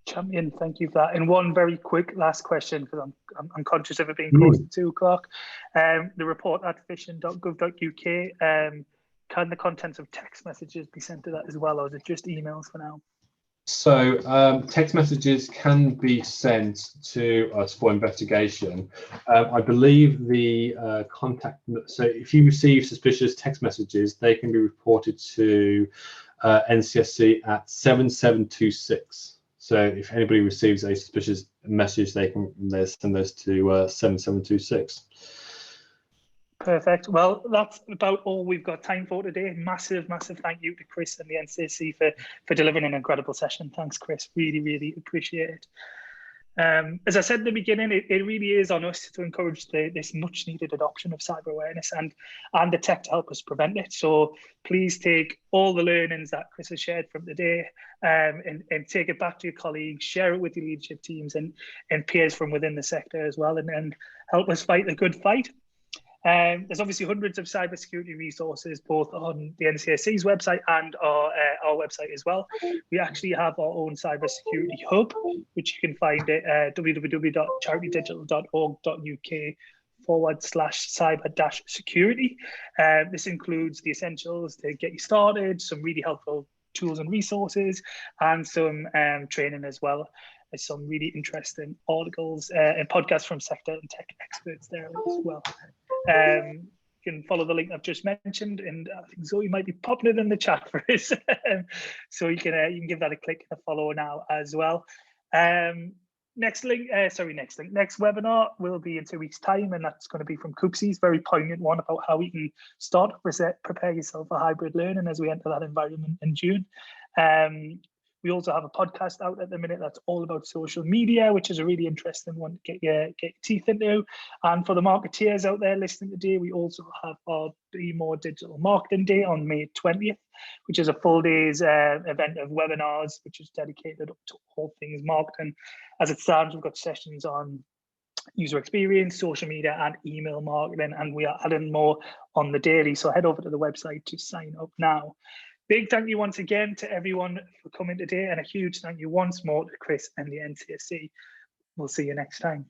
Champion, thank you for that. And one very quick last question, because I'm conscious of it being close to 2 o'clock. The report at phishing.gov.uk, can the contents of text messages be sent to that as well, or is it just emails for now? So text messages can be sent to us for investigation. I believe the contact, so if you receive suspicious text messages, they can be reported to NCSC at 7726. So if anybody receives a suspicious message, they send those to 7726. Perfect. Well, that's about all we've got time for today. Massive thank you to Chris and the NCSC for delivering an incredible session. Thanks, Chris. Really appreciate it. As I said in the beginning, it really is on us to encourage this much needed adoption of cyber awareness and the tech to help us prevent it. So please take all the learnings that Chris has shared from today and take it back to your colleagues, share it with your leadership teams and peers from within the sector as well, and help us fight the good fight. There's obviously hundreds of cybersecurity resources both on the NCSC's website and our website as well. We actually have our own cybersecurity hub, which you can find at www.charitydigital.org.uk/cyber-security. This includes the essentials to get you started, some really helpful tools and resources, and some training as well. There's some really interesting articles and podcasts from sector and tech experts there as well. You can follow the link I've just mentioned, and I think Zoe might be popping it in the chat for us. So you can give that a click and a follow now as well. Next webinar will be in 2 weeks' time, and that's going to be from Coopsies, very poignant one about how we can start to prepare yourself for hybrid learning as we enter that environment in June. We also have a podcast out at the minute that's all about social media, which is a really interesting one to get your teeth into. And for the marketeers out there listening today, we also have our Be More Digital Marketing Day on May 20th, which is a full day's event of webinars, which is dedicated to all things marketing. As it stands, we've got sessions on user experience, social media, and email marketing, and we are adding more on the daily. So head over to the website to sign up now. Big thank you once again to everyone for coming today, and a huge thank you once more to Chris and the NCSC. We'll see you next time.